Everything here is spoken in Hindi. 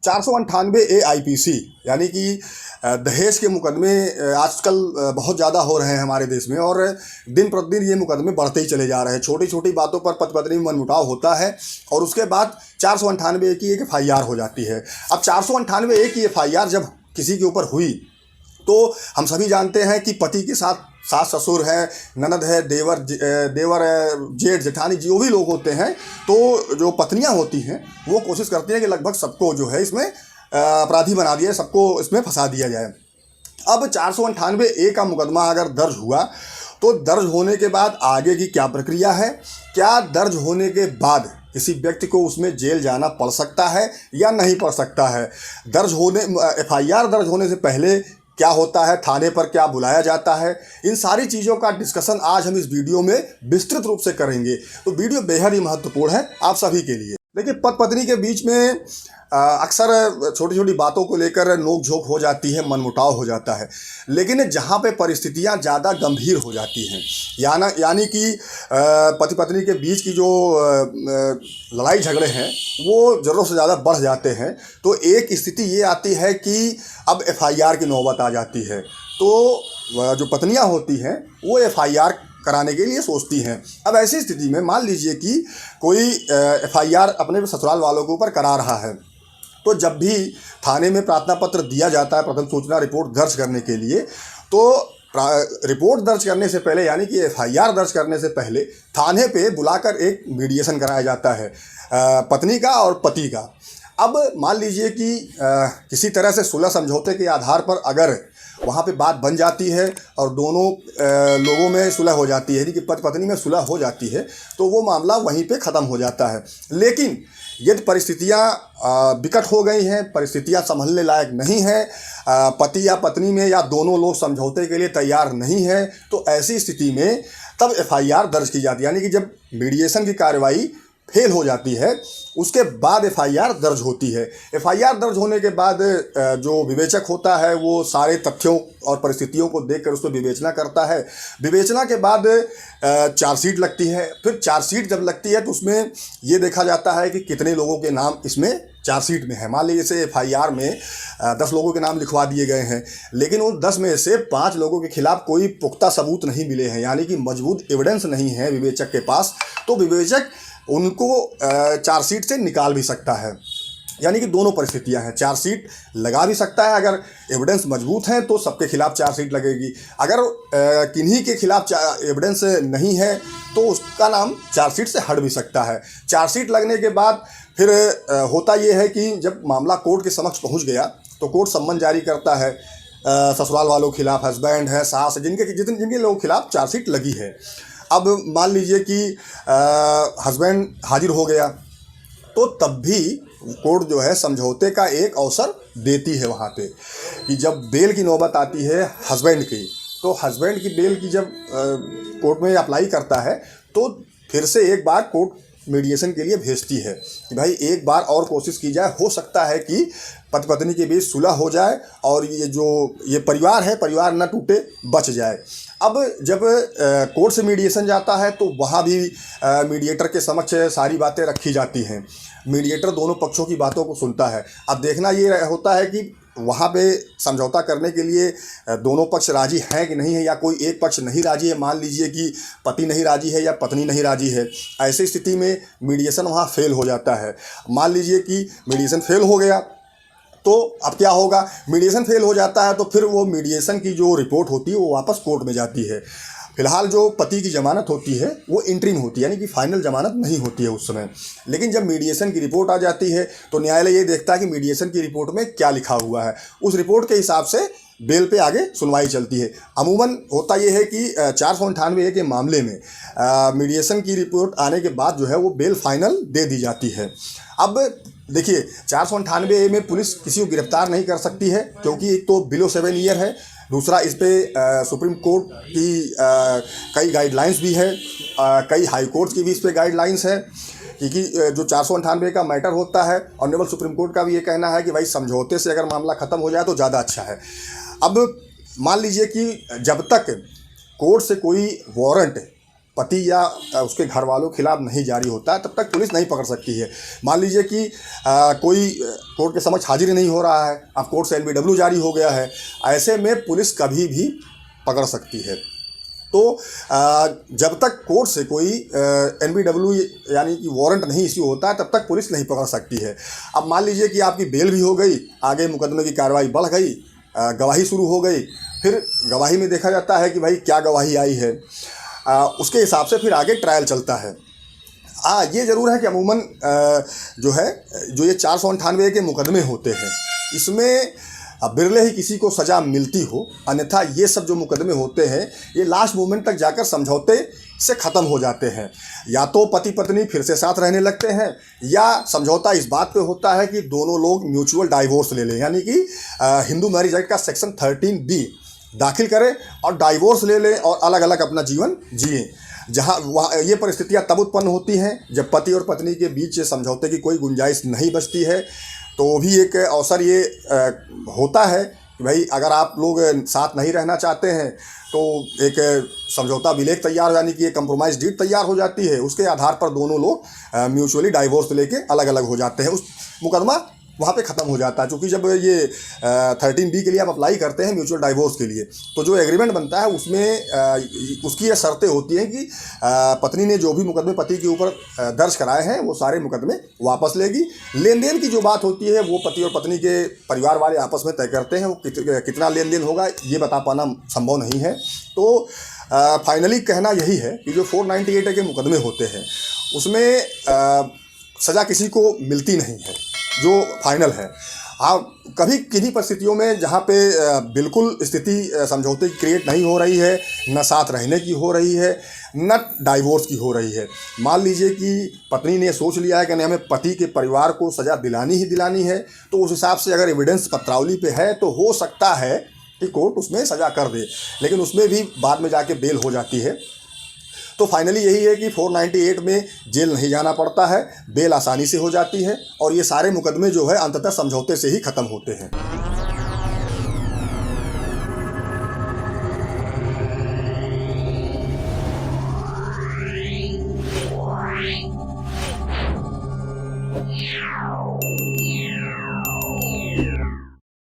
498 AIPC यानी कि दहेज के मुकदमे आजकल बहुत ज़्यादा हो रहे हैं हमारे देश में, और दिन प्रतिदिन ये मुकदमे बढ़ते ही चले जा रहे हैं। छोटी छोटी बातों पर पति पत्नी में मनमुटाव होता है और उसके बाद 498 की एक FIR हो जाती है। अब 498 की FIR जब किसी के ऊपर हुई तो हम सभी जानते हैं कि पति के साथ सास ससुर है, ननद है, देवर है, जेठ जेठानी जो भी लोग होते हैं, तो जो पत्नियां होती हैं वो कोशिश करती हैं कि लगभग सबको जो है इसमें अपराधी बना दिया, सबको इसमें फंसा दिया जाए। अब 498A का मुकदमा अगर दर्ज हुआ तो दर्ज होने के बाद आगे की क्या प्रक्रिया है, क्या दर्ज होने के बाद किसी व्यक्ति को उसमें जेल जाना पड़ सकता है या नहीं पड़ सकता है, FIR दर्ज होने से पहले क्या होता है, थाने पर क्या बुलाया जाता है, इन सारी चीज़ों का डिस्कशन आज हम इस वीडियो में विस्तृत रूप से करेंगे। तो वीडियो बेहद ही महत्वपूर्ण है आप सभी के लिए। देखिए, पति पत्नी के बीच में अक्सर छोटी छोटी बातों को लेकर नोक झोंक हो जाती है, मनमुटाव हो जाता है, लेकिन जहाँ पे परिस्थितियाँ ज़्यादा गंभीर हो जाती हैं यानी कि पति पत्नी के बीच की जो लड़ाई झगड़े हैं वो ज़रूरत से ज़्यादा बढ़ जाते हैं, तो एक स्थिति ये आती है कि अब FIR की नौबत आ जाती है। तो जो पत्नियां होती हैं वो FIR कराने के लिए सोचती हैं। अब ऐसी स्थिति में मान लीजिए कि कोई FIR अपने ससुराल वालों के ऊपर करा रहा है, तो जब भी थाने में प्रार्थना पत्र दिया जाता है प्रथम सूचना रिपोर्ट दर्ज करने के लिए, तो रिपोर्ट दर्ज करने से पहले यानी कि FIR दर्ज करने से पहले थाने पे बुलाकर एक मीडिएशन कराया जाता है पत्नी का और पति का। अब मान लीजिए कि किसी तरह से सुलह समझौते के आधार पर अगर वहाँ पे बात बन जाती है और दोनों लोगों में सुलह हो जाती है, यानी कि पति पत्नी में सुलह हो जाती है, तो वो मामला वहीं पे ख़त्म हो जाता है। लेकिन यदि परिस्थितियाँ विकट हो गई हैं, परिस्थितियाँ संभलने लायक नहीं हैं, पति या पत्नी में या दोनों लोग समझौते के लिए तैयार नहीं हैं, तो ऐसी स्थिति में तब FIR दर्ज की जाती है। यानी कि जब मीडिएशन की कार्रवाई फेल हो जाती है उसके बाद FIR दर्ज होती है। FIR दर्ज होने के बाद जो विवेचक होता है वो सारे तथ्यों और परिस्थितियों को देखकर उस पर विवेचना करता है। विवेचना के बाद चार्जशीट लगती है। फिर चार्जशीट जब लगती है तो उसमें ये देखा जाता है कि कितने लोगों के नाम इसमें चार्जशीट में है। मान लीजिए जैसे FIR में 10 लोगों के नाम लिखवा दिए गए हैं, लेकिन उन 10 में से 5 लोगों के खिलाफ कोई पुख्ता सबूत नहीं मिले हैं, यानी कि मजबूत एविडेंस नहीं है विवेचक के पास, तो विवेचक उनको चार्जशीट से निकाल भी सकता है। यानी कि दोनों परिस्थितियां हैं, चार्जशीट लगा भी सकता है, अगर एविडेंस मजबूत है तो सबके खिलाफ चार्जशीट लगेगी, अगर किन्हीं के खिलाफ एविडेंस नहीं है तो उसका नाम चार्जशीट से हट भी सकता है। चार्जशीट लगने के बाद फिर होता ये है कि जब मामला कोर्ट के समक्ष पहुंच गया तो कोर्ट सम्मन जारी करता है ससुराल वालों के खिलाफ, हस्बैंड है, सास है, जिनके लोगों के खिलाफ चार्जशीट लगी है। अब मान लीजिए कि हस्बैंड हाजिर हो गया तो तब भी कोर्ट जो है समझौते का एक अवसर देती है वहाँ पे, कि जब बेल की नौबत आती है हस्बैंड की, तो हस्बैंड की बेल की जब कोर्ट में अप्लाई करता है तो फिर से एक बार कोर्ट मीडिएशन के लिए भेजती है कि भाई एक बार और कोशिश की जाए, हो सकता है कि पति पत्नी के बीच सुलह हो जाए और ये परिवार है, परिवार न टूटे, बच जाए। अब जब कोर्ट से मीडिएशन जाता है तो वहाँ भी मीडिएटर के समक्ष सारी बातें रखी जाती हैं। मीडिएटर दोनों पक्षों की बातों को सुनता है। अब देखना ये होता है कि वहाँ पे समझौता करने के लिए दोनों पक्ष राजी हैं कि नहीं है, या कोई एक पक्ष नहीं राजी है। मान लीजिए कि पति नहीं राजी है या पत्नी नहीं राजी है, ऐसी स्थिति में मीडिएशन वहाँ फेल हो जाता है। मान लीजिए कि मीडिएशन फेल हो गया तो अब क्या होगा, मीडिएशन फेल हो जाता है तो फिर वो मीडिएशन की जो रिपोर्ट होती है वो वापस कोर्ट में जाती है। फिलहाल जो पति की ज़मानत होती है वो इंटरिम होती है, यानी कि फाइनल ज़मानत नहीं होती है उस समय। लेकिन जब मीडिएशन की रिपोर्ट आ जाती है तो न्यायालय ये देखता है कि मीडिएशन की रिपोर्ट में क्या लिखा हुआ है, उस रिपोर्ट के हिसाब से बेल पे आगे सुनवाई चलती है। अमूमन होता यह है कि 498A के मामले में मीडिएशन की रिपोर्ट आने के बाद जो है वो बेल फाइनल दे दी जाती है। अब देखिए, 498A में पुलिस किसी को गिरफ्तार नहीं कर सकती है, क्योंकि एक तो बिलो 7 ईयर है, दूसरा इस पर सुप्रीम कोर्ट की कई गाइडलाइंस भी है, कई हाई कोर्ट की भी इस पर गाइडलाइंस है, क्योंकि जो 498 का मैटर होता है, ऑनरेबल सुप्रीम कोर्ट का भी ये कहना है कि भाई समझौते से अगर मामला ख़त्म हो जाए तो ज़्यादा अच्छा है। अब मान लीजिए कि जब तक कोर्ट से कोई वारंट पति या उसके घर वालों के खिलाफ नहीं जारी होता है, तब तक पुलिस नहीं पकड़ सकती है। मान लीजिए कि कोई कोर्ट के समक्ष हाजिर नहीं हो रहा है, अब कोर्ट से NBW जारी हो गया है, ऐसे में पुलिस कभी भी पकड़ सकती है। तो जब तक कोर्ट से कोई NBW यानी कि वारंट नहीं इश्यू होता है, तब तक पुलिस नहीं पकड़ सकती है। अब मान लीजिए कि आपकी बेल भी हो गई, आगे मुकदमे की कार्रवाई बढ़ गई, गवाही शुरू हो गई, फिर गवाही में देखा जाता है कि भाई क्या गवाही आई है, उसके हिसाब से फिर आगे ट्रायल चलता है। ये ज़रूर है कि अमूमन जो ये 498 के मुकदमे होते हैं, इसमें बिरले ही किसी को सज़ा मिलती हो, अन्यथा ये सब जो मुकदमे होते हैं ये लास्ट मोमेंट तक जाकर समझौते से ख़त्म हो जाते हैं। या तो पति पत्नी फिर से साथ रहने लगते हैं, या समझौता इस बात पे होता है कि दोनों लोग म्यूचुअल डाइवोर्स ले लें, यानी कि हिंदू मैरिज एक्ट का सेक्शन 13B दाखिल करें और डाइवोर्स ले लें और अलग अलग अपना जीवन जिए। जहाँ वहाँ ये परिस्थितियाँ तब उत्पन्न होती हैं जब पति और पत्नी के बीच समझौते की कोई गुंजाइश नहीं बचती है। तो भी एक अवसर ये होता है कि भाई अगर आप लोग साथ नहीं रहना चाहते हैं तो एक समझौता विलेख तैयार, यानी कि एक कंप्रोमाइज़ डीड तैयार हो जाती है। उसके आधार पर दोनों लोग म्यूचुअली डाइवोर्स लेके अलग अलग हो जाते हैं, उस मुकदमा वहाँ पे ख़त्म हो जाता है। क्योंकि जब ये 13B के लिए आप अप्लाई करते हैं म्यूचुअल डाइवोर्स के लिए, तो जो एग्रीमेंट बनता है उसमें उसकी ये शर्तें होती हैं कि पत्नी ने जो भी मुकदमे पति के ऊपर दर्ज कराए हैं वो सारे मुकदमे वापस लेगी। लेन देन की जो बात होती है वो पति और पत्नी के परिवार वाले आपस में तय करते हैं। वो कितना लेन देन होगा ये बता पाना संभव नहीं है। तो फाइनली कहना यही है कि जो 498 के मुकदमे होते हैं उसमें सज़ा किसी को मिलती नहीं है, जो फाइनल है। हाँ, कभी किन्हीं परिस्थितियों में जहाँ पे बिल्कुल स्थिति समझौते की क्रिएट नहीं हो रही है, न साथ रहने की हो रही है, न डाइवोर्स की हो रही है। मान लीजिए कि पत्नी ने सोच लिया है कि नहीं, हमें पति के परिवार को सज़ा दिलानी ही दिलानी है, तो उस हिसाब से अगर एविडेंस पत्रावली पे है तो हो सकता है कि कोर्ट उसमें सज़ा कर दे, लेकिन उसमें भी बाद में जाके बेल हो जाती है। तो फाइनली यही है कि 498 में जेल नहीं जाना पड़ता है, बेल आसानी से हो जाती है और ये सारे मुकदमे जो है अंततः समझौते से ही ख़त्म होते हैं।